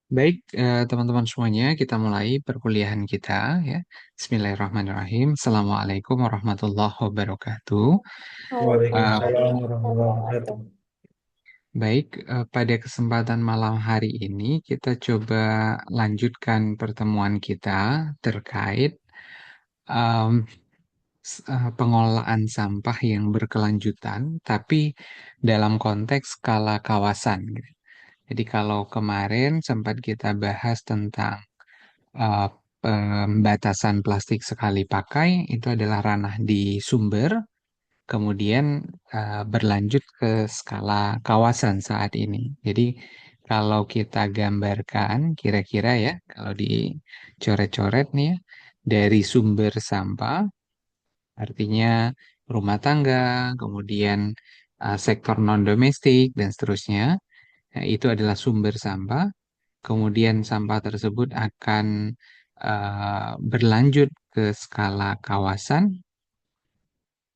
Baik, teman-teman semuanya, kita mulai perkuliahan kita ya. Bismillahirrahmanirrahim. Assalamualaikum warahmatullahi wabarakatuh. Eh, Waalaikumsalam warahmatullahi wabarakatuh. baik, pada kesempatan malam hari ini kita coba lanjutkan pertemuan kita terkait em, pengelolaan sampah yang berkelanjutan, tapi dalam konteks skala kawasan, gitu. Jadi kalau kemarin sempat kita bahas tentang uh, pembatasan plastik sekali pakai itu adalah ranah di sumber, kemudian berlanjut ke skala kawasan saat ini. Jadi kalau kita gambarkan kira-kira ya, kalau dicoret-coret nih ya, dari sumber sampah, artinya rumah tangga, kemudian sektor non-domestik dan seterusnya, itu adalah sumber sampah. Kemudian sampah tersebut akan berlanjut ke skala kawasan,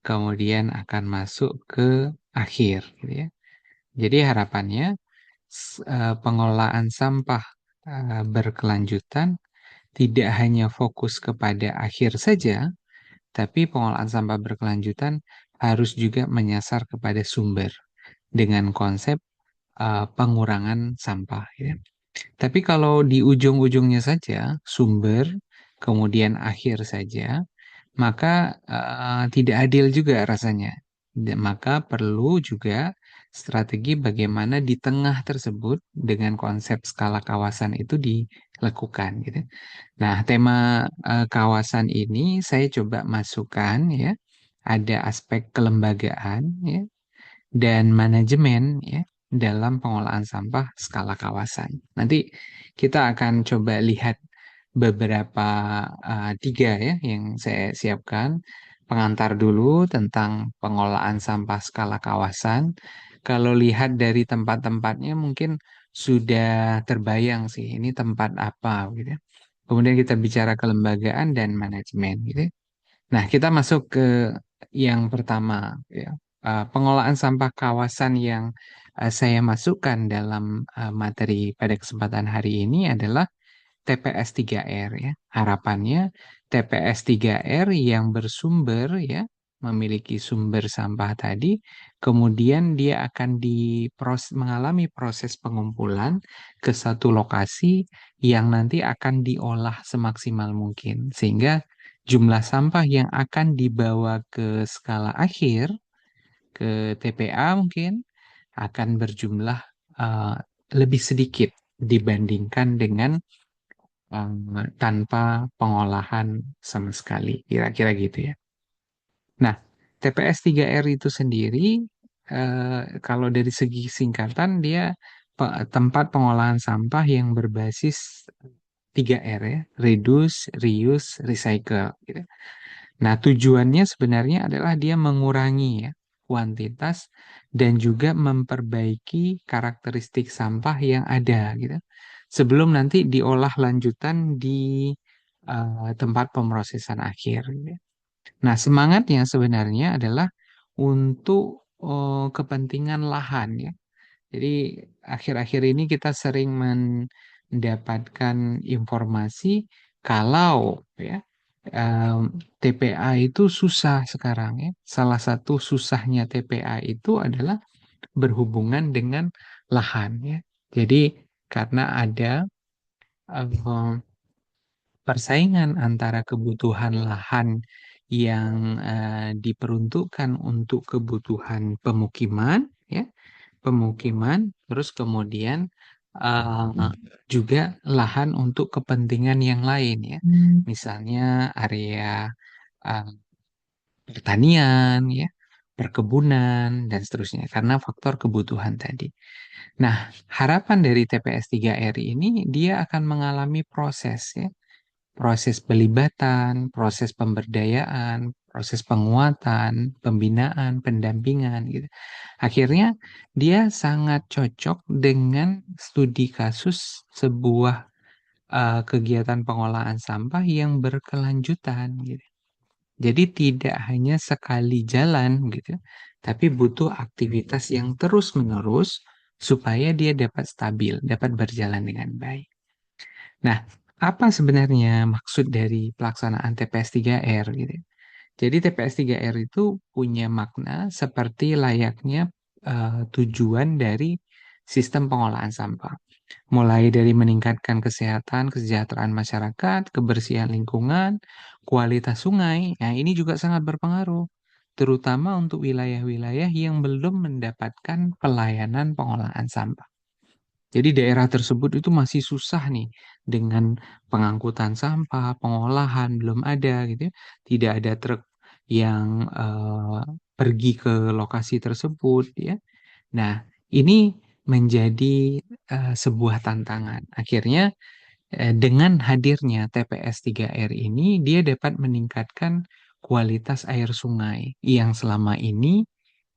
kemudian akan masuk ke akhir, gitu ya. Jadi harapannya pengelolaan sampah berkelanjutan tidak hanya fokus kepada akhir saja, tapi pengelolaan sampah berkelanjutan harus juga menyasar kepada sumber dengan konsep pengurangan sampah, gitu ya. Tapi kalau di ujung-ujungnya saja, sumber, kemudian akhir saja, maka tidak adil juga rasanya. Maka perlu juga strategi bagaimana di tengah tersebut dengan konsep skala kawasan itu dilakukan gitu. Nah, tema kawasan ini saya coba masukkan ya, ada aspek kelembagaan ya, dan manajemen ya dalam pengolahan sampah skala kawasan. Nanti kita akan coba lihat beberapa tiga ya yang saya siapkan. Pengantar dulu tentang pengolahan sampah skala kawasan. Kalau lihat dari tempat-tempatnya mungkin sudah terbayang sih ini tempat apa gitu ya. Kemudian kita bicara kelembagaan dan manajemen gitu ya. Nah, kita masuk ke yang pertama, ya. Pengolahan sampah kawasan yang saya masukkan dalam materi pada kesempatan hari ini adalah TPS 3R ya. Harapannya TPS 3R yang bersumber ya, memiliki sumber sampah tadi, kemudian dia akan mengalami proses pengumpulan ke satu lokasi yang nanti akan diolah semaksimal mungkin. Sehingga jumlah sampah yang akan dibawa ke skala akhir, ke TPA mungkin, akan berjumlah eh, lebih sedikit dibandingkan dengan tanpa pengolahan sama sekali. Kira-kira gitu ya. Nah, TPS 3R itu sendiri, kalau dari segi singkatan, dia tempat pengolahan sampah yang berbasis 3R ya, reduce, reuse, recycle. Gitu. Nah, tujuannya sebenarnya adalah dia mengurangi ya kuantitas dan juga memperbaiki karakteristik sampah yang ada gitu. Sebelum nanti diolah lanjutan di tempat pemrosesan akhir, gitu ya. Nah, semangatnya sebenarnya adalah untuk kepentingan lahan ya. Jadi akhir-akhir ini kita sering mendapatkan informasi kalau ya TPA itu susah sekarang ya. Salah satu susahnya TPA itu adalah berhubungan dengan lahan ya. Jadi karena ada eh, persaingan antara kebutuhan lahan yang diperuntukkan untuk kebutuhan pemukiman ya, pemukiman, terus kemudian juga lahan untuk kepentingan yang lain ya. Misalnya area uh, pertanian ya, perkebunan dan seterusnya karena faktor kebutuhan tadi. Nah, harapan dari TPS 3R ini dia akan mengalami proses ya, proses pelibatan, proses pemberdayaan, proses penguatan, pembinaan, pendampingan gitu. Akhirnya dia sangat cocok dengan studi kasus sebuah kegiatan pengolahan sampah yang berkelanjutan gitu. Jadi tidak hanya sekali jalan gitu, tapi butuh aktivitas yang terus-menerus supaya dia dapat stabil, dapat berjalan dengan baik. Nah, apa sebenarnya maksud dari pelaksanaan TPS 3R gitu ya? Jadi TPS 3R itu punya makna seperti layaknya tujuan dari sistem pengolahan sampah. Mulai dari meningkatkan kesehatan, kesejahteraan masyarakat, kebersihan lingkungan, kualitas sungai. Nah, ini juga sangat berpengaruh, terutama untuk wilayah-wilayah yang belum mendapatkan pelayanan pengolahan sampah. Jadi daerah tersebut itu masih susah nih dengan pengangkutan sampah, pengolahan belum ada gitu ya. Tidak ada truk yang pergi ke lokasi tersebut ya. Nah, ini menjadi sebuah tantangan. Akhirnya dengan hadirnya TPS 3R ini dia dapat meningkatkan kualitas air sungai yang selama ini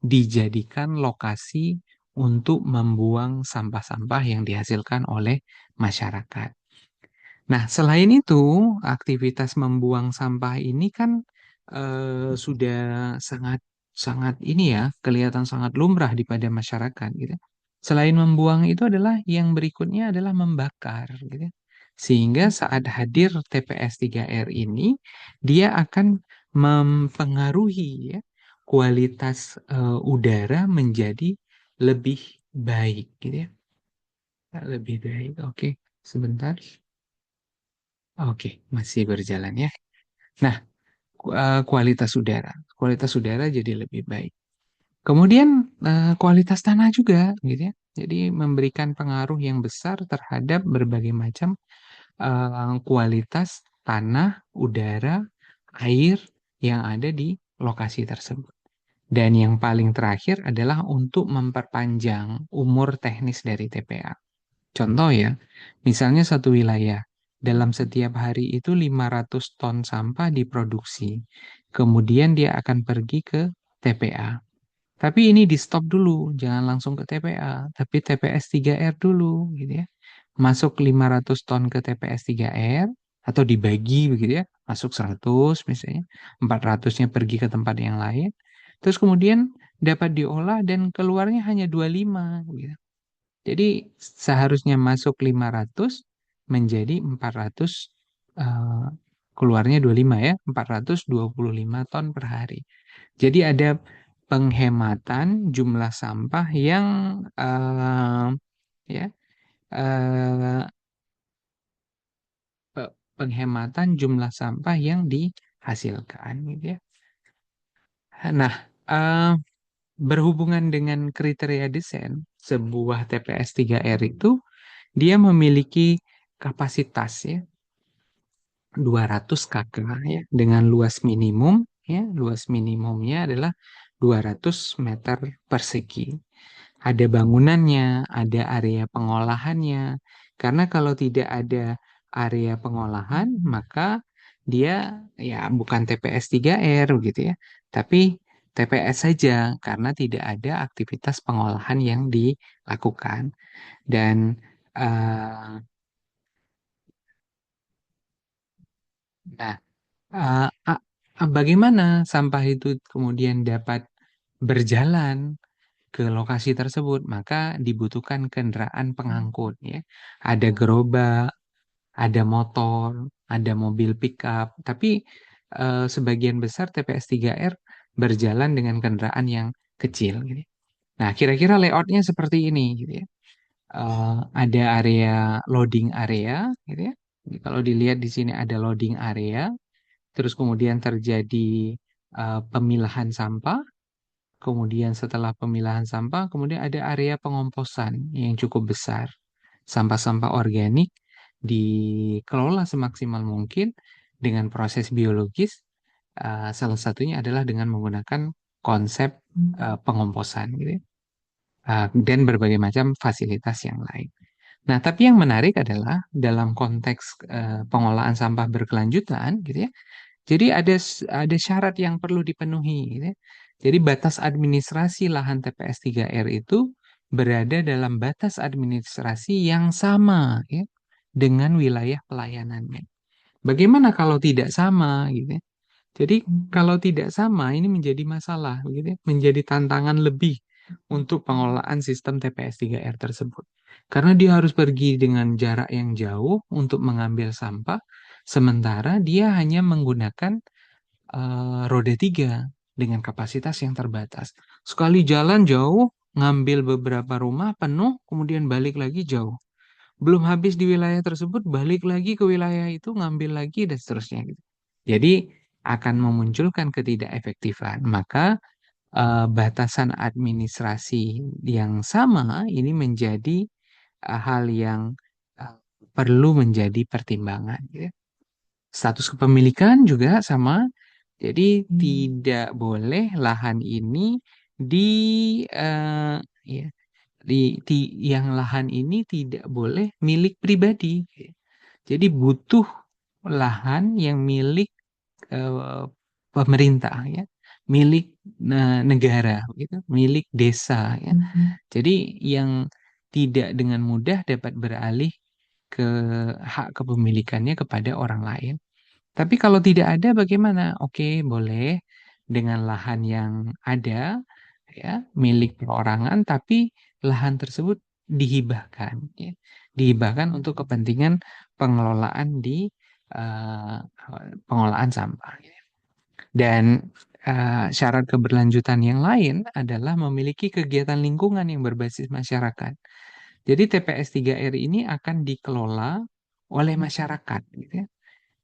dijadikan lokasi untuk membuang sampah-sampah yang dihasilkan oleh masyarakat. Nah, selain itu, aktivitas membuang sampah ini kan sudah sangat sangat ini ya, kelihatan sangat lumrah di pada masyarakat gitu. Selain membuang itu adalah yang berikutnya adalah membakar gitu. Sehingga saat hadir TPS 3R ini, dia akan mempengaruhi ya kualitas udara menjadi lebih baik gitu ya. Lebih baik. Oke, sebentar. Oke, masih berjalan ya. Nah, kualitas udara. Kualitas udara jadi lebih baik. Kemudian kualitas tanah juga gitu ya. Jadi memberikan pengaruh yang besar terhadap berbagai macam kualitas tanah, udara, air yang ada di lokasi tersebut. Dan yang paling terakhir adalah untuk memperpanjang umur teknis dari TPA. Contoh ya, misalnya satu wilayah, dalam setiap hari itu 500 ton sampah diproduksi. Kemudian dia akan pergi ke TPA. Tapi ini di stop dulu, jangan langsung ke TPA, tapi TPS 3R dulu gitu ya. Masuk 500 ton ke TPS 3R atau dibagi begitu ya, masuk 100 misalnya, 400-nya pergi ke tempat yang lain. Terus kemudian dapat diolah dan keluarnya hanya 25 gitu. Jadi seharusnya masuk 500 menjadi 400 eh, keluarnya 25 ya, 425 ton per hari. Jadi ada penghematan jumlah sampah yang ya eh, penghematan jumlah sampah yang dihasilkan gitu ya. Nah, eh, berhubungan dengan kriteria desain sebuah TPS 3R itu dia memiliki kapasitas ya 200 kk ya dengan luas minimum ya luas minimumnya adalah 200 meter persegi. Ada bangunannya, ada area pengolahannya. Karena kalau tidak ada area pengolahan, maka dia ya bukan TPS 3R gitu ya, tapi TPS saja karena tidak ada aktivitas pengolahan yang dilakukan. Dan eh, nah, eh, a- bagaimana sampah itu kemudian dapat berjalan ke lokasi tersebut, maka dibutuhkan kendaraan pengangkut ya. Ada gerobak, ada motor, ada mobil pickup, tapi sebagian besar TPS 3R berjalan dengan kendaraan yang kecil gitu. Nah, kira-kira layoutnya seperti ini gitu ya. Ada area loading area gitu ya. Jadi kalau dilihat di sini ada loading area, terus kemudian terjadi pemilahan sampah. Kemudian setelah pemilahan sampah, kemudian ada area pengomposan yang cukup besar. Sampah-sampah organik dikelola semaksimal mungkin dengan proses biologis. Salah satunya adalah dengan menggunakan konsep pengomposan gitu ya. Dan berbagai macam fasilitas yang lain. Nah, tapi yang menarik adalah dalam konteks pengolahan sampah berkelanjutan gitu ya. Jadi ada syarat yang perlu dipenuhi gitu ya. Jadi batas administrasi lahan TPS 3R itu berada dalam batas administrasi yang sama ya, dengan wilayah pelayanannya. Bagaimana kalau tidak sama gitu ya? Jadi kalau tidak sama ini menjadi masalah gitu ya, menjadi tantangan lebih untuk pengelolaan sistem TPS 3R tersebut. Karena dia harus pergi dengan jarak yang jauh untuk mengambil sampah, sementara dia hanya menggunakan roda tiga dengan kapasitas yang terbatas. Sekali jalan jauh, ngambil beberapa rumah penuh, kemudian balik lagi jauh. Belum habis di wilayah tersebut, balik lagi ke wilayah itu, ngambil lagi, dan seterusnya gitu. Jadi akan memunculkan ketidakefektifan. Maka batasan administrasi yang sama ini menjadi hal yang eh, perlu menjadi pertimbangan, gitu ya. Status kepemilikan juga sama. Jadi tidak boleh lahan ini di eh, ya, yang lahan ini tidak boleh milik pribadi. Jadi butuh lahan yang milik eh, pemerintah, ya, milik negara, gitu, milik desa, ya. Jadi yang tidak dengan mudah dapat beralih ke hak kepemilikannya kepada orang lain. Tapi kalau tidak ada bagaimana? Oke, boleh dengan lahan yang ada, ya, milik perorangan, tapi lahan tersebut dihibahkan, ya. Dihibahkan untuk kepentingan pengelolaan di eh, pengolahan sampah, ya. Dan syarat keberlanjutan yang lain adalah memiliki kegiatan lingkungan yang berbasis masyarakat. Jadi TPS 3R ini akan dikelola oleh masyarakat, gitu ya.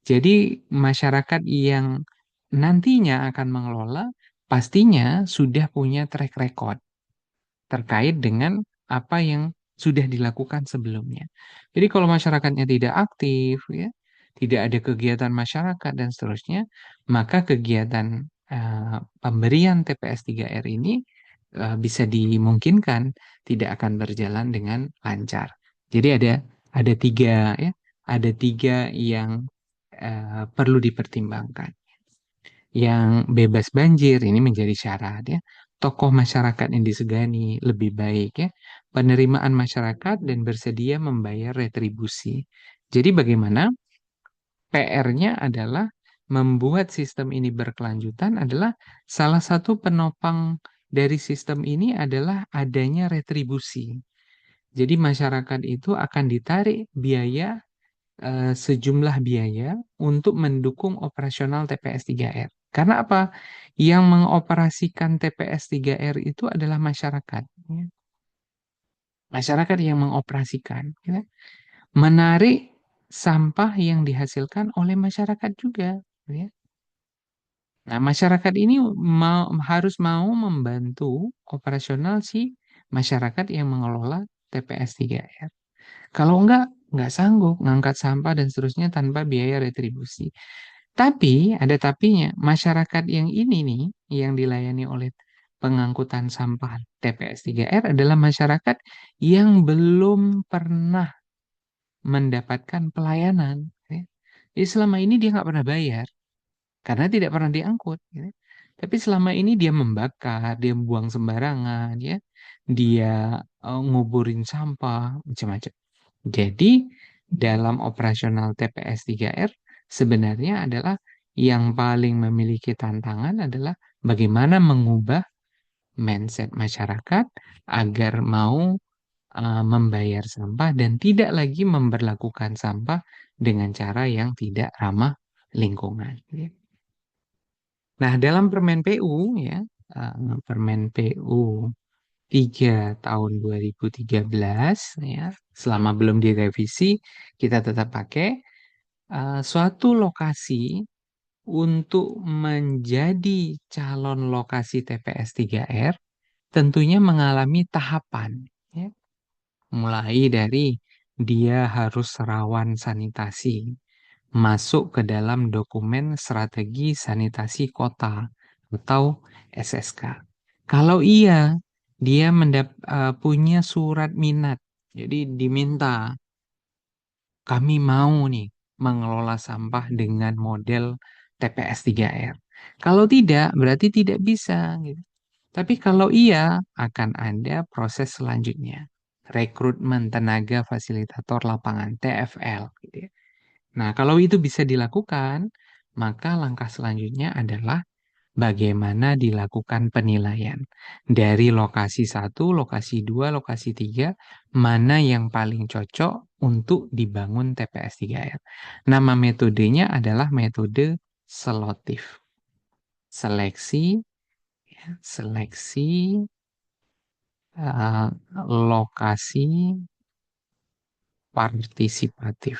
Jadi masyarakat yang nantinya akan mengelola pastinya sudah punya track record terkait dengan apa yang sudah dilakukan sebelumnya. Jadi kalau masyarakatnya tidak aktif, ya, tidak ada kegiatan masyarakat dan seterusnya, maka kegiatan pemberian TPS 3R ini bisa dimungkinkan tidak akan berjalan dengan lancar. Jadi ada tiga, ya, ada tiga yang perlu dipertimbangkan. Yang bebas banjir ini menjadi syarat, ya. Tokoh masyarakat yang disegani lebih baik, ya. Penerimaan masyarakat dan bersedia membayar retribusi. Jadi bagaimana PR-nya adalah membuat sistem ini berkelanjutan adalah salah satu penopang dari sistem ini adalah adanya retribusi. Jadi masyarakat itu akan ditarik biaya, sejumlah biaya untuk mendukung operasional TPS 3R. Karena apa? Yang mengoperasikan TPS 3R itu adalah masyarakat, ya. Masyarakat yang mengoperasikan, ya. Menarik sampah yang dihasilkan oleh masyarakat juga, ya. Nah, masyarakat ini harus mau membantu operasional si masyarakat yang mengelola TPS 3R. Kalau enggak sanggup ngangkat sampah dan seterusnya tanpa biaya retribusi. Tapi, ada tapinya, masyarakat yang ini nih, yang dilayani oleh pengangkutan sampah TPS 3R adalah masyarakat yang belum pernah mendapatkan pelayanan, ya. Jadi selama ini dia nggak pernah bayar, karena tidak pernah diangkut, ya. Tapi selama ini dia membakar, dia buang sembarangan, ya. Dia nguburin sampah, macam-macam. Jadi, dalam operasional TPS 3R sebenarnya adalah yang paling memiliki tantangan adalah bagaimana mengubah mindset masyarakat agar mau membayar sampah dan tidak lagi memperlakukan sampah dengan cara yang tidak ramah lingkungan, ya. Nah, dalam Permen PU, ya, Permen PU 3 tahun 2013, ya, selama belum direvisi kita tetap pakai suatu lokasi untuk menjadi calon lokasi TPS 3R tentunya mengalami tahapan, ya. Mulai dari dia harus rawan sanitasi, masuk ke dalam dokumen strategi sanitasi kota atau SSK. Kalau iya, dia punya surat minat. Jadi diminta, kami mau nih mengelola sampah dengan model TPS 3R. Kalau tidak, berarti tidak bisa, gitu. Tapi kalau iya, akan ada proses selanjutnya. Rekrutmen tenaga fasilitator lapangan, TFL, gitu ya. Nah, kalau itu bisa dilakukan, maka langkah selanjutnya adalah bagaimana dilakukan penilaian dari lokasi 1, lokasi 2, lokasi 3, mana yang paling cocok untuk dibangun TPS 3R. Nama metodenya adalah metode selotif. Seleksi, seleksi lokasi partisipatif.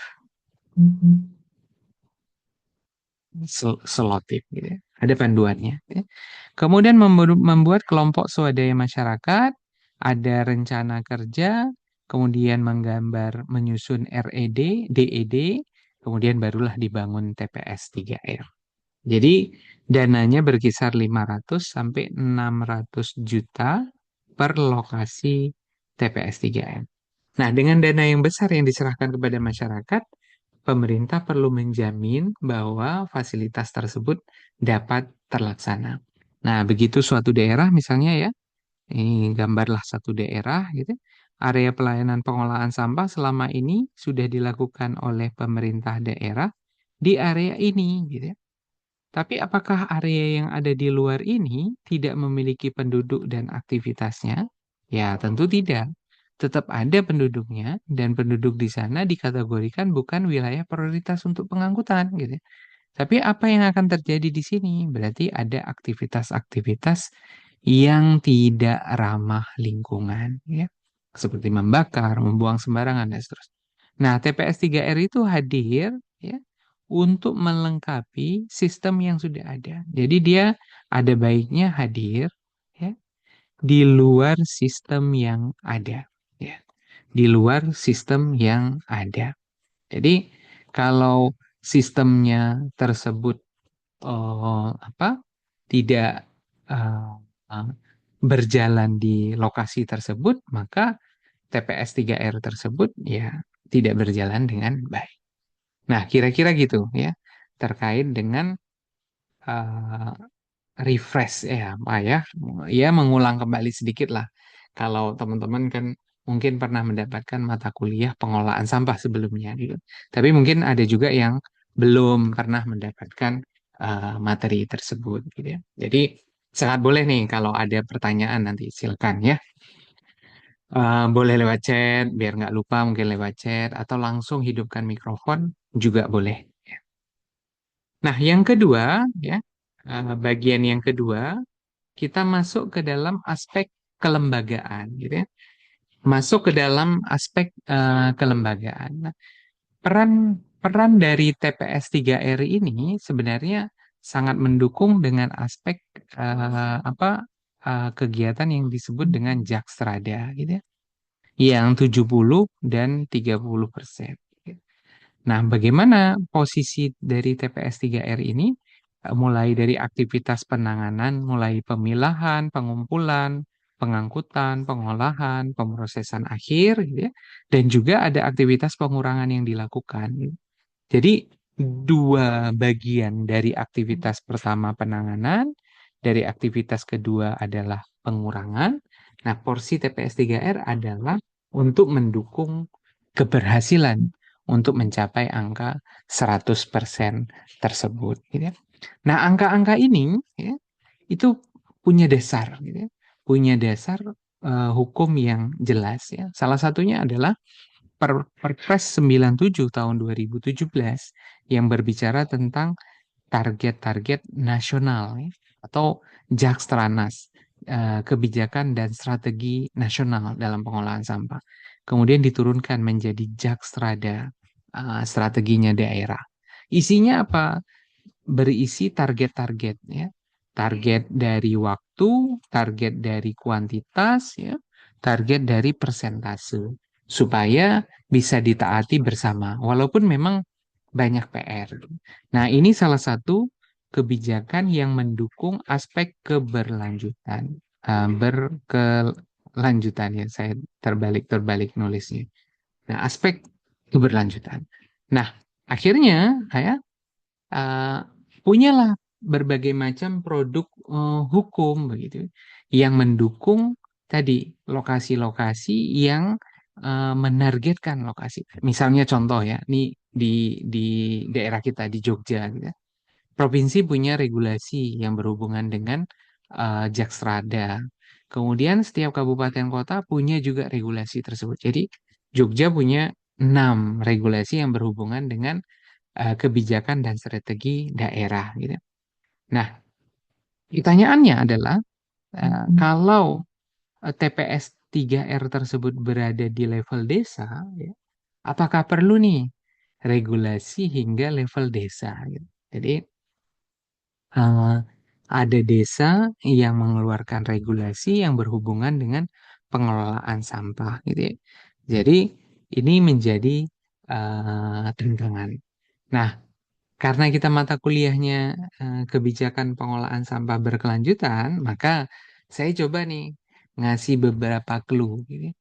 Selotif gitu ya. Ada panduannya ya. Kemudian membuat kelompok swadaya masyarakat, ada rencana kerja, kemudian menggambar menyusun RED, DED, kemudian barulah dibangun TPS 3R. Jadi dananya berkisar 500 sampai 600 juta per lokasi TPS 3R. Nah, dengan dana yang besar yang diserahkan kepada masyarakat, pemerintah perlu menjamin bahwa fasilitas tersebut dapat terlaksana. Nah, begitu suatu daerah misalnya ya, ini gambarlah satu daerah gitu. Area pelayanan pengolahan sampah selama ini sudah dilakukan oleh pemerintah daerah di area ini gitu ya. Tapi apakah area yang ada di luar ini tidak memiliki penduduk dan aktivitasnya? Ya, tentu tidak. Tetap ada penduduknya dan penduduk di sana dikategorikan bukan wilayah prioritas untuk pengangkutan gitu ya. Tapi apa yang akan terjadi di sini? Berarti ada aktivitas-aktivitas yang tidak ramah lingkungan ya. Seperti membakar, membuang sembarangan dan seterusnya. Nah, TPS 3R itu hadir ya untuk melengkapi sistem yang sudah ada. Jadi dia ada baiknya hadir ya di luar sistem yang ada ya. Di luar sistem yang ada. Jadi kalau sistemnya tersebut apa tidak eh, eh, berjalan di lokasi tersebut, maka TPS 3R tersebut ya tidak berjalan dengan baik. Nah, kira-kira gitu ya terkait dengan eh, refresh ya, Pak ya. Ya mengulang kembali sedikit lah. Kalau teman-teman kan mungkin pernah mendapatkan mata kuliah pengolahan sampah sebelumnya gitu. Tapi mungkin ada juga yang belum pernah mendapatkan materi tersebut gitu ya. Jadi sangat boleh nih kalau ada pertanyaan nanti silakan ya. Boleh lewat chat biar nggak lupa mungkin lewat chat atau langsung hidupkan mikrofon juga boleh. Nah, yang kedua ya, bagian yang kedua kita masuk ke dalam aspek kelembagaan gitu ya. Masuk ke dalam aspek kelembagaan. Nah, peran peran dari TPS 3R ini sebenarnya sangat mendukung dengan aspek kegiatan yang disebut dengan Jakstrada gitu ya. Yang 70 dan 30%. Nah, bagaimana posisi dari TPS 3R ini? Mulai dari aktivitas penanganan, mulai pemilahan, pengumpulan, pengangkutan, pengolahan, pemrosesan akhir, gitu ya. Dan juga ada aktivitas pengurangan yang dilakukan. Jadi, dua bagian dari aktivitas pertama penanganan, dari aktivitas kedua adalah pengurangan. Nah, porsi TPS 3R adalah untuk mendukung keberhasilan untuk mencapai angka 100% tersebut gitu ya. Nah, angka-angka ini ya, itu punya dasar gitu ya. Punya dasar hukum yang jelas ya. Salah satunya adalah Perpres 97 tahun 2017 yang berbicara tentang target-target nasional ya, atau Jakstranas, kebijakan dan strategi nasional dalam pengolahan sampah. Kemudian diturunkan menjadi Jakstrada, strateginya daerah. Isinya apa? Berisi target-target ya. Target dari waktu, target dari kuantitas ya, target dari persentase supaya bisa ditaati bersama walaupun memang banyak PR. Nah, ini salah satu kebijakan yang mendukung aspek keberlanjutan. Berkelanjutan ya, saya terbalik-terbalik nulisnya. Nah, aspek keberlanjutan. Nah, akhirnya saya uh, punyalah berbagai macam produk hukum begitu yang mendukung tadi lokasi-lokasi yang menargetkan lokasi. Misalnya contoh ya, nih di daerah kita di Jogja gitu ya. Provinsi punya regulasi yang berhubungan dengan Jaksrada. Kemudian setiap kabupaten kota punya juga regulasi tersebut. Jadi Jogja punya 6 regulasi yang berhubungan dengan kebijakan dan strategi daerah gitu. Nah, pertanyaannya adalah kalau TPS 3R tersebut berada di level desa, ya, apakah perlu nih regulasi hingga level desa gitu. Jadi eh, ada desa yang mengeluarkan regulasi yang berhubungan dengan pengelolaan sampah gitu ya. Jadi ini menjadi tantangan. Nah, karena kita mata kuliahnya kebijakan pengolahan sampah berkelanjutan, maka saya coba nih ngasih beberapa clue gitu ya.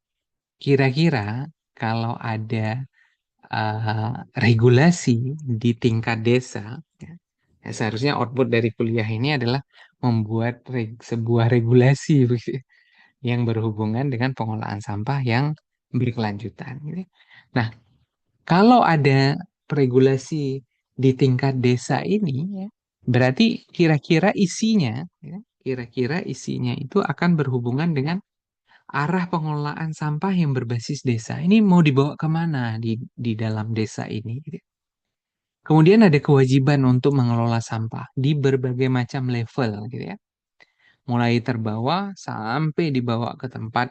Kira-kira kalau ada regulasi di tingkat desa, ya, ya seharusnya output dari kuliah ini adalah membuat sebuah regulasi begitu ya, yang berhubungan dengan pengolahan sampah yang berkelanjutan. Gitu ya. Nah, kalau ada regulasi di tingkat desa ini, ya, berarti kira-kira isinya itu akan berhubungan dengan arah pengelolaan sampah yang berbasis desa. Ini mau dibawa kemana di dalam desa ini? Gitu. Kemudian ada kewajiban untuk mengelola sampah di berbagai macam level, gitu ya. Mulai terbawa sampai dibawa ke tempat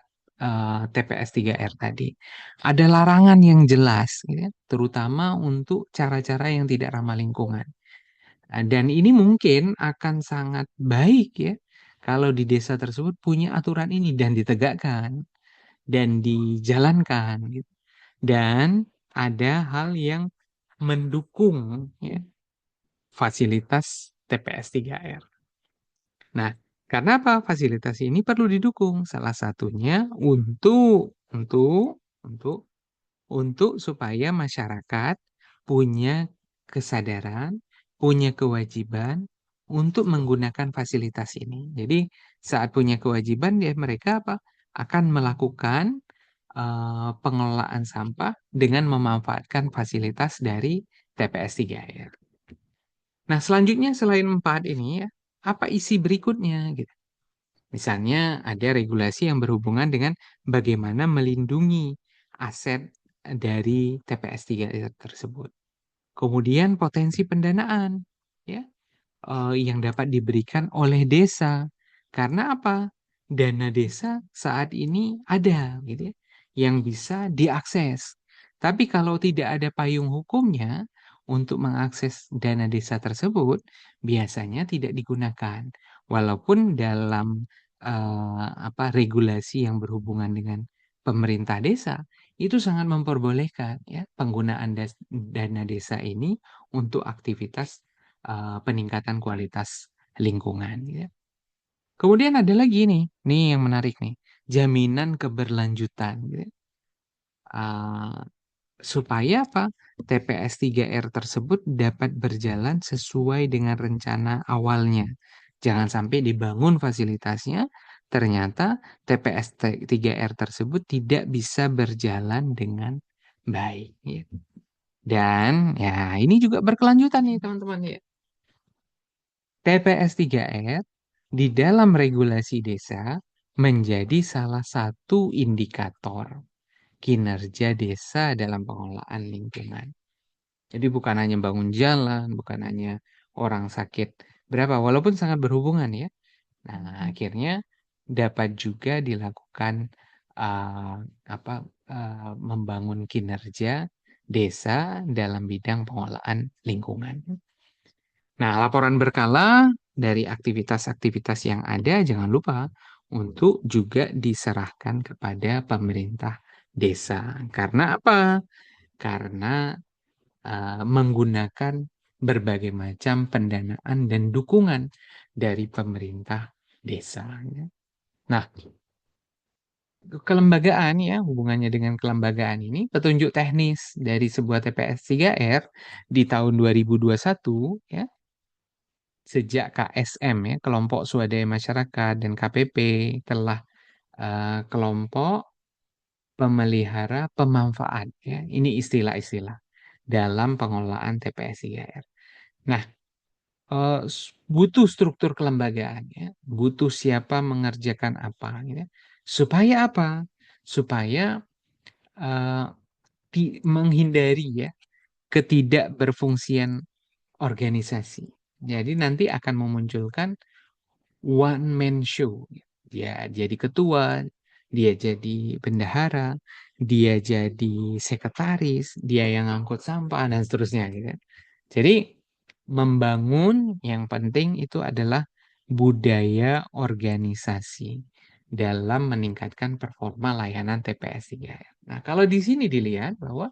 TPS 3R tadi. Ada larangan yang jelas, gitu ya, terutama untuk cara-cara yang tidak ramah lingkungan. Dan ini mungkin akan sangat baik ya kalau di desa tersebut punya aturan ini dan ditegakkan dan dijalankan gitu. Dan ada hal yang mendukung ya, fasilitas TPS 3R. Nah, karena apa? Fasilitas ini perlu didukung. Salah satunya untuk supaya masyarakat punya kesadaran, punya kewajiban untuk menggunakan fasilitas ini. Jadi saat punya kewajiban ya mereka apa? Akan melakukan pengelolaan sampah dengan memanfaatkan fasilitas dari TPS 3R. Nah, selanjutnya selain 4 ini ya, apa isi berikutnya gitu. Misalnya ada regulasi yang berhubungan dengan bagaimana melindungi aset dari TPS 3R tersebut. Kemudian potensi pendanaan ya yang dapat diberikan oleh desa. Karena apa? Dana desa saat ini ada gitu ya, yang bisa diakses. Tapi kalau tidak ada payung hukumnya untuk mengakses dana desa tersebut, biasanya tidak digunakan. Walaupun dalam regulasi yang berhubungan dengan pemerintah desa itu sangat memperbolehkan ya penggunaan dana desa ini untuk aktivitas peningkatan kualitas lingkungan. Ya. Kemudian ada lagi nih yang menarik nih, jaminan keberlanjutan. Gitu. Uh, supaya apa? TPS 3R tersebut dapat berjalan sesuai dengan rencana awalnya. Jangan sampai dibangun fasilitasnya, ternyata TPS 3R tersebut tidak bisa berjalan dengan baik. Ya. Dan ya ini juga berkelanjutan nih teman-teman ya. TPS 3R di dalam regulasi desa menjadi salah satu indikator kinerja desa dalam pengelolaan lingkungan. Jadi bukan hanya bangun jalan, bukan hanya orang sakit berapa, walaupun sangat berhubungan ya. Nah, akhirnya dapat juga dilakukan uh, membangun kinerja desa dalam bidang pengelolaan lingkungan. Nah, laporan berkala dari aktivitas-aktivitas yang ada jangan lupa untuk juga diserahkan kepada pemerintah desa. Karena apa? Karena menggunakan berbagai macam pendanaan dan dukungan dari pemerintah desa. Ya. Nah, kelembagaan ya, hubungannya dengan kelembagaan ini, petunjuk teknis dari sebuah TPS 3R di tahun 2021 ya, sejak KSM ya, kelompok swadaya masyarakat dan KPP telah kelompok pemelihara pemanfaat ya. Ini istilah-istilah dalam pengelolaan TPS 3R. Nah, butuh struktur kelembagaan ya, butuh siapa mengerjakan apa gitu ya. Supaya apa? Supaya eh, menghindari ya ketidakberfungsian organisasi. Jadi nanti akan memunculkan one man show. Dia jadi ketua, dia jadi bendahara, dia jadi sekretaris, dia yang ngangkut sampah dan seterusnya gitu kan. Jadi membangun yang penting itu adalah budaya organisasi dalam meningkatkan performa layanan TPS 3R. Nah, kalau di sini dilihat bahwa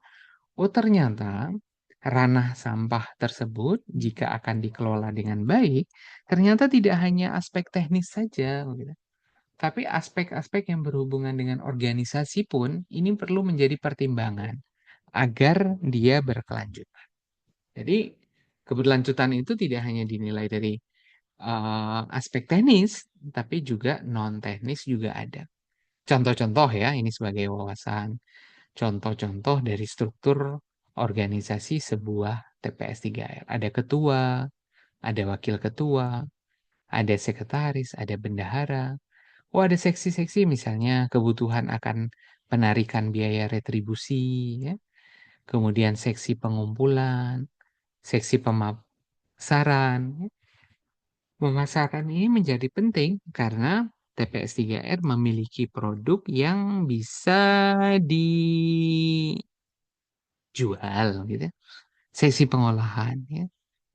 oh ternyata ranah sampah tersebut jika akan dikelola dengan baik, ternyata tidak hanya aspek teknis saja, gitu. Tapi aspek-aspek yang berhubungan dengan organisasi pun ini perlu menjadi pertimbangan agar dia berkelanjutan. Jadi keberlanjutan itu tidak hanya dinilai dari aspek teknis, tapi juga non teknis juga ada. Contoh-contoh ya, ini sebagai wawasan. Contoh-contoh dari struktur organisasi sebuah TPS 3R. Ada ketua, ada wakil ketua, ada sekretaris, ada bendahara. Oh, ada seksi-seksi misalnya kebutuhan akan penarikan biaya retribusi, ya. Kemudian seksi pengumpulan, seksi pemasaran. Ya. Pemasaran ini menjadi penting karena TPS 3R memiliki produk yang bisa dijual gitu ya. Sesi pengolahan ya.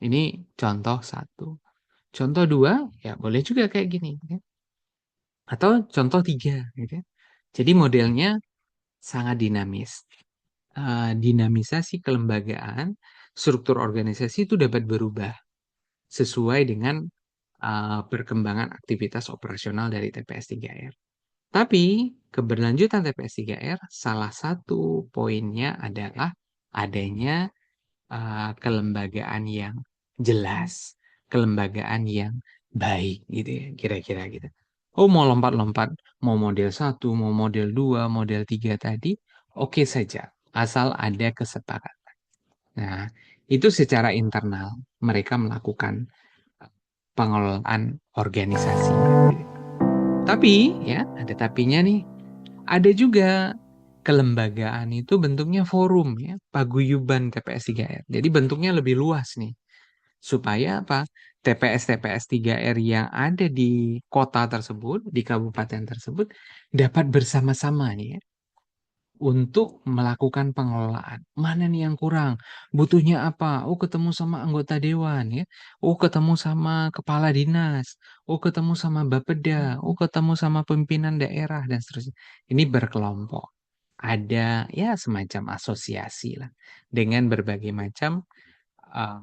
Ini contoh satu. Contoh dua, ya boleh juga kayak gini. Ya. Atau contoh tiga. Gitu ya. Jadi modelnya sangat dinamis. Dinamisasi kelembagaan, struktur organisasi itu dapat berubah sesuai dengan perkembangan aktivitas operasional dari TPS 3R. Tapi keberlanjutan TPS 3R, salah satu poinnya adalah adanya kelembagaan yang jelas, kelembagaan yang baik gitu ya, kira-kira gitu. Oh, mau lompat-lompat, mau model satu, mau model 2, model 3 tadi, oke saja, asal ada kesepakatan. Nah, itu secara internal mereka melakukan pengelolaan organisasi. Tapi ya, ada tapinya nih. Ada juga kelembagaan itu bentuknya forum ya, paguyuban TPS 3R. Jadi bentuknya lebih luas nih. Supaya apa? TPS-TPS 3R yang ada di kota tersebut, di kabupaten tersebut dapat bersama-sama nih ya untuk melakukan pengelolaan. Mana nih yang kurang? Butuhnya apa? Oh, ketemu sama anggota dewan ya. Oh, ketemu sama kepala dinas. Oh, ketemu sama Bapeda. Oh, ketemu sama pimpinan daerah dan seterusnya. Ini berkelompok. Ada ya semacam asosiasi lah dengan berbagai macam uh,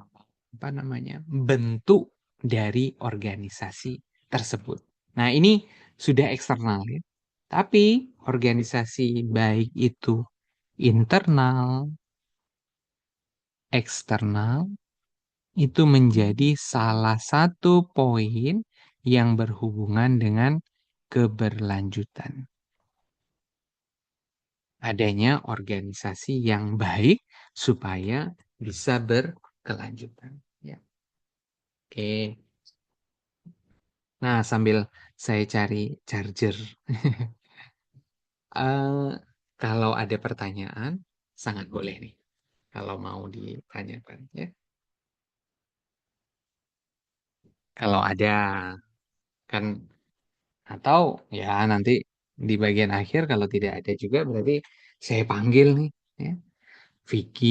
apa namanya bentuk dari organisasi tersebut. Nah, ini sudah eksternal ya. Tapi organisasi baik itu internal, eksternal itu menjadi salah satu poin yang berhubungan dengan keberlanjutan. Adanya organisasi yang baik supaya bisa berkelanjutan. Ya. Oke. Nah, sambil saya cari charger. Eh, kalau ada pertanyaan, sangat boleh nih. Kalau mau ditanyakan, ya. Kalau ada, kan, atau ya nanti di bagian akhir kalau tidak ada juga berarti saya panggil nih, ya. Vicky,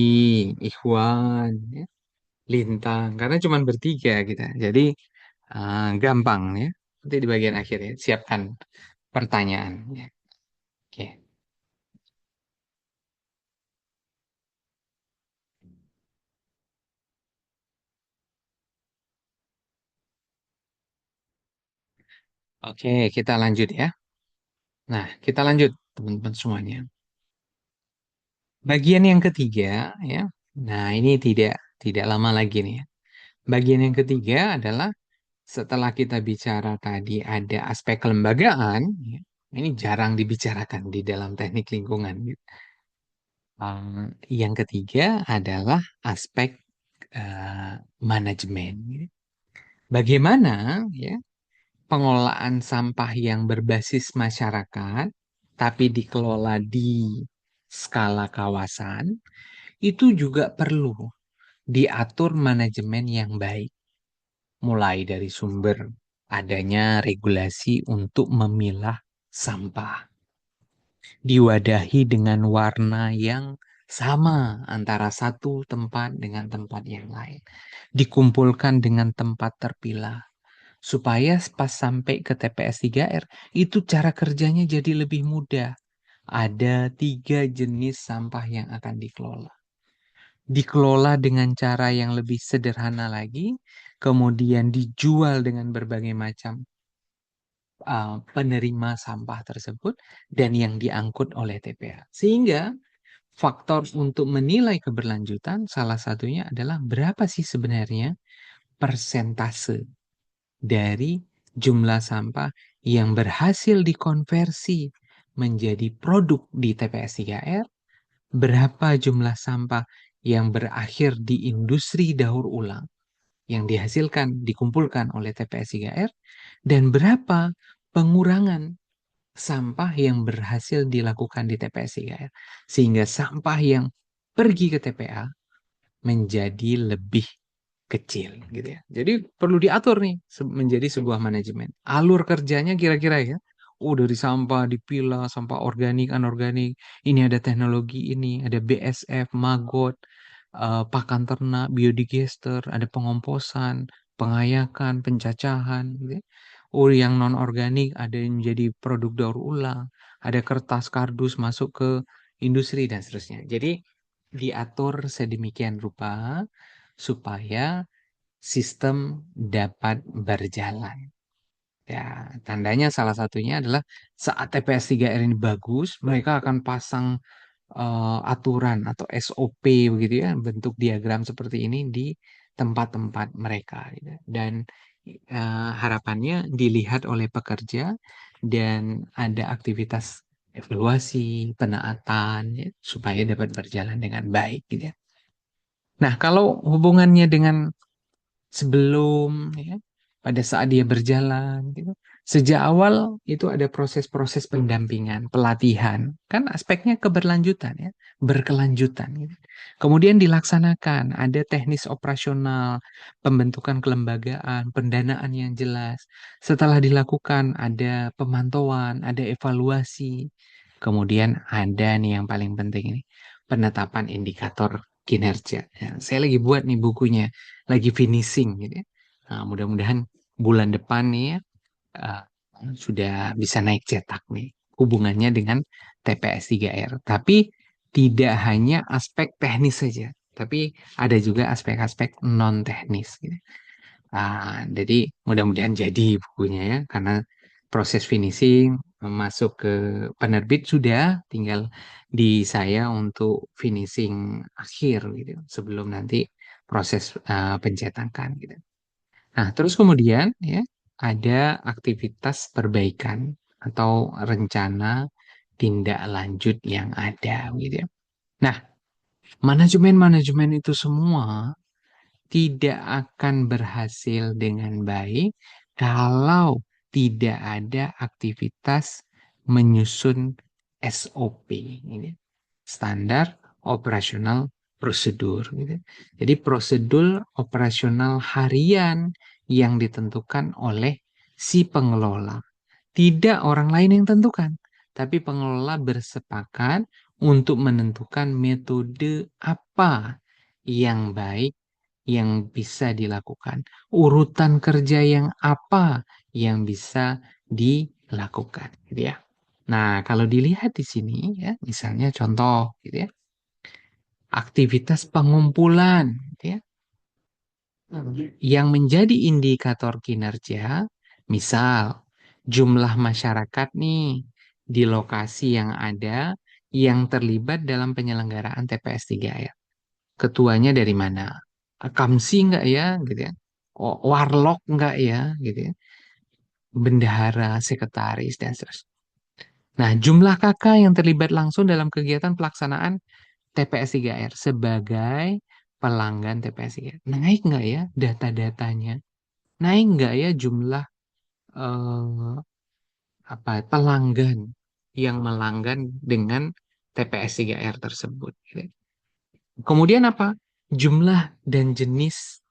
Ikhwan, ya. Lintang, karena cuma bertiga kita. Jadi gampang ya. Nanti di bagian akhir ya, siapkan pertanyaan. Ya. Oke. Oke, kita lanjut ya. Nah, kita lanjut teman-teman semuanya. Bagian yang ketiga ya. Nah, ini tidak tidak lama lagi nih ya. Bagian yang ketiga adalah setelah kita bicara tadi ada aspek kelembagaan, ya, ini jarang dibicarakan di dalam teknik lingkungan. Gitu. Yang ketiga adalah aspek manajemen. Gitu. Bagaimana ya pengelolaan sampah yang berbasis masyarakat, tapi dikelola di skala kawasan, itu juga perlu diatur manajemen yang baik, mulai dari sumber adanya regulasi untuk memilah sampah, diwadahi dengan warna yang sama antara satu tempat dengan tempat yang lain, dikumpulkan dengan tempat terpilah supaya pas sampai ke TPS 3R itu cara kerjanya jadi lebih mudah. Ada 3 jenis sampah yang akan dikelola. Dikelola dengan cara yang lebih sederhana lagi, kemudian dijual dengan berbagai macam penerima sampah tersebut dan yang diangkut oleh TPA. Sehingga faktor untuk menilai keberlanjutan salah satunya adalah berapa sih sebenarnya persentase dari jumlah sampah yang berhasil dikonversi menjadi produk di TPS 3R, berapa jumlah sampah yang berakhir di industri daur ulang yang dihasilkan, dikumpulkan oleh TPS 3R, dan berapa pengurangan sampah yang berhasil dilakukan di TPS 3R. Sehingga sampah yang pergi ke TPA menjadi lebih kecil gitu ya. Jadi perlu diatur nih menjadi sebuah manajemen. Alur kerjanya kira-kira ya. Oh, dari sampah dipilah, sampah organik, anorganik. Ini ada teknologi ini, ada BSF, maggot, pakan ternak, biodigester, ada pengomposan, pengayakan, pencacahan gitu ya. Oh, yang non organik ada yang menjadi produk daur ulang, ada kertas kardus masuk ke industri dan seterusnya. Jadi diatur sedemikian rupa supaya sistem dapat berjalan. Ya, tandanya salah satunya adalah saat TPS 3R ini bagus, mereka akan pasang aturan atau SOP begitu ya, bentuk diagram seperti ini di tempat-tempat mereka gitu. Dan harapannya dilihat oleh pekerja dan ada aktivitas evaluasi, penaatan ya, supaya dapat berjalan dengan baik gitu ya. Nah, kalau hubungannya dengan sebelum ya, pada saat dia berjalan gitu. Sejak awal itu ada proses-proses pendampingan, pelatihan, kan aspeknya keberlanjutan ya, berkelanjutan gitu. Kemudian dilaksanakan, ada teknis operasional, pembentukan kelembagaan, pendanaan yang jelas. Setelah dilakukan ada pemantauan, ada evaluasi. Kemudian ada nih yang paling penting ini, penetapan indikator kinerja. Ya, saya lagi buat nih bukunya, lagi finishing gitu ya. Nah, mudah-mudahan bulan depan nih ya, uh, sudah bisa naik cetak nih hubungannya dengan TPS 3R. Tapi tidak hanya aspek teknis saja, tapi ada juga aspek-aspek non teknis gitu. Jadi mudah-mudahan jadi bukunya ya, karena proses finishing masuk ke penerbit sudah, tinggal di saya untuk finishing akhir gitu, sebelum nanti proses pencetakan gitu. Nah, terus kemudian ya ada aktivitas perbaikan atau rencana tindak lanjut yang ada gitu ya. Nah, manajemen-manajemen itu semua tidak akan berhasil dengan baik kalau tidak ada aktivitas menyusun SOP, ini standar operasional prosedur. Gitu. Jadi prosedur operasional harian yang ditentukan oleh si pengelola. Tidak orang lain yang tentukan, tapi pengelola bersepakat untuk menentukan metode apa yang baik yang bisa dilakukan, urutan kerja yang apa yang bisa dilakukan, gitu ya. Nah, kalau dilihat di sini ya, misalnya contoh gitu ya, aktivitas pengumpulan gitu ya, yang menjadi indikator kinerja, misal jumlah masyarakat nih di lokasi yang ada yang terlibat dalam penyelenggaraan TPS 3 ya. Ketuanya dari mana? Kamsi enggak ya gitu ya. Warlock enggak ya gitu ya. Bendahara, sekretaris dan seterusnya. Nah, jumlah kakak yang terlibat langsung dalam kegiatan pelaksanaan TPS 3R sebagai pelanggan TPS 3R. Naik nggak ya data-datanya? naik nggak ya jumlah eh, pelanggan yang melanggan dengan TPS 3R tersebut, gitu. Kemudian apa? Jumlah dan jenis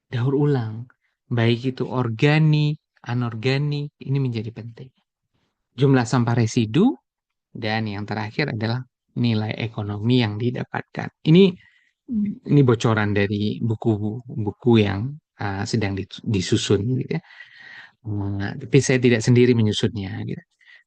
daur ulang, baik itu organik, anorganik, ini menjadi penting. Jumlah sampah residu, dan yang terakhir adalah nilai ekonomi yang didapatkan. Ini bocoran dari buku-buku yang sedang disusun, gitu ya. Tapi saya tidak sendiri menyusunnya, gitu.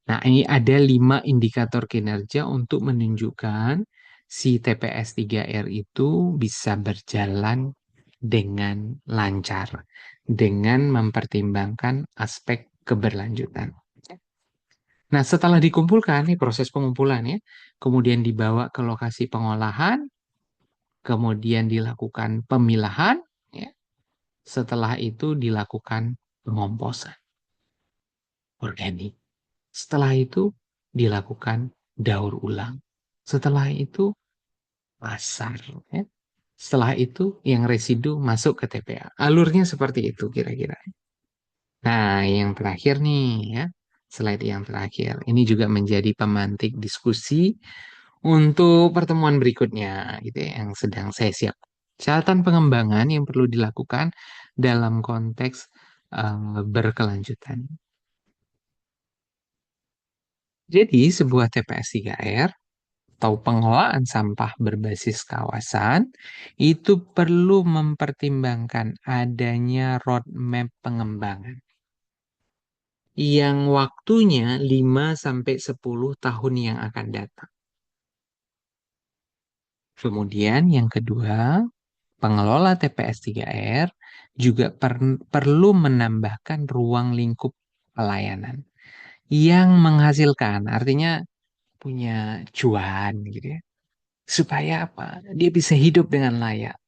Nah, ini ada 5 indikator kinerja untuk menunjukkan si TPS 3R itu bisa berjalan dengan lancar, dengan mempertimbangkan aspek keberlanjutan. Nah, setelah dikumpulkan, nih proses pengumpulan ya, kemudian dibawa ke lokasi pengolahan, kemudian dilakukan pemilahan, ya. Setelah itu dilakukan pengomposan organik. Setelah itu dilakukan daur ulang. Setelah itu pasar, ya. Setelah itu yang residu masuk ke TPA. Alurnya seperti itu kira-kira. Nah, yang terakhir nih ya, slide yang terakhir. Ini juga menjadi pemantik diskusi untuk pertemuan berikutnya gitu ya, yang sedang saya siap. Catatan pengembangan yang perlu dilakukan dalam konteks berkelanjutan. Jadi, sebuah TPS 3R atau pengelolaan sampah berbasis kawasan itu perlu mempertimbangkan adanya roadmap pengembangan yang waktunya 5 sampai 10 tahun yang akan datang. Kemudian yang kedua, pengelola TPS 3R juga perlu menambahkan ruang lingkup pelayanan yang menghasilkan, artinya punya cuan gitu ya. Supaya apa? Dia bisa hidup dengan layak,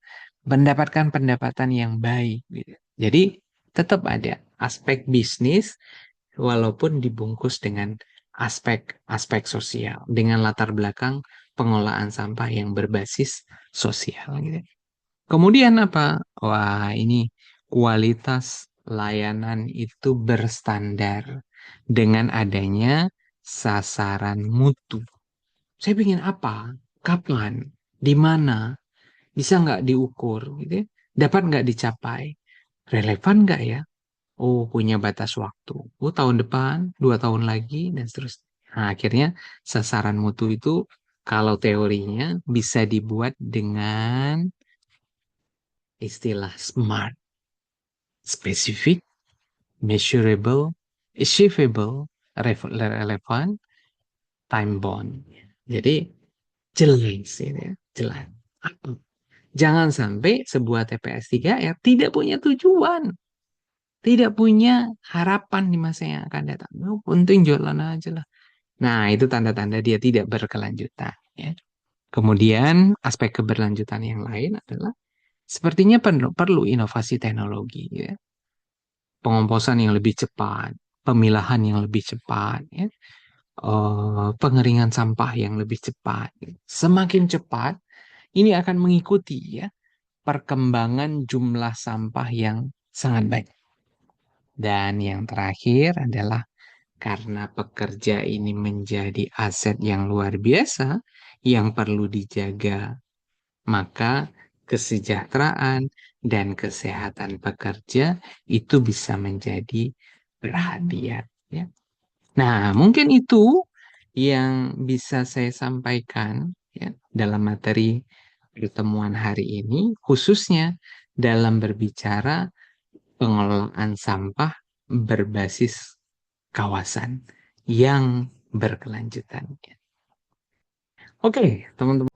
mendapatkan pendapatan yang baik gitu. Jadi tetap ada aspek bisnis walaupun dibungkus dengan aspek-aspek sosial dengan latar belakang pengolahan sampah yang berbasis sosial gitu. Kemudian apa? Wah, ini kualitas layanan itu berstandar dengan adanya sasaran mutu. Saya ingin apa? Kapan? Di mana? Bisa nggak diukur? Gitu ya? Dapat nggak dicapai? Relevan nggak ya? Oh, punya batas waktu. Oh, tahun depan, 2 tahun lagi, dan seterusnya. Nah, akhirnya sasaran mutu itu kalau teorinya bisa dibuat dengan istilah SMART. Specific, measurable, achievable, relevant, time bound. Jadi jelas ini ya, jelas. Jangan sampai sebuah TPS 3R tidak punya tujuan, tidak punya harapan di masa yang akan datang. Oh, penting jualan aja lah. Nah, itu tanda-tanda dia tidak berkelanjutan. Ya. Kemudian aspek keberlanjutan yang lain adalah sepertinya perlu inovasi teknologi, ya. Pengomposan yang lebih cepat, pemilahan yang lebih cepat, ya. Pengeringan sampah yang lebih cepat. Semakin cepat, ini akan mengikuti ya perkembangan jumlah sampah yang sangat baik. Dan yang terakhir adalah karena pekerja ini menjadi aset yang luar biasa yang perlu dijaga, maka kesejahteraan dan kesehatan pekerja itu bisa menjadi perhatian. Ya. Nah, mungkin itu yang bisa saya sampaikan ya dalam materi pertemuan hari ini, khususnya dalam berbicara pengelolaan sampah berbasis kawasan yang berkelanjutan. Oke, teman-teman.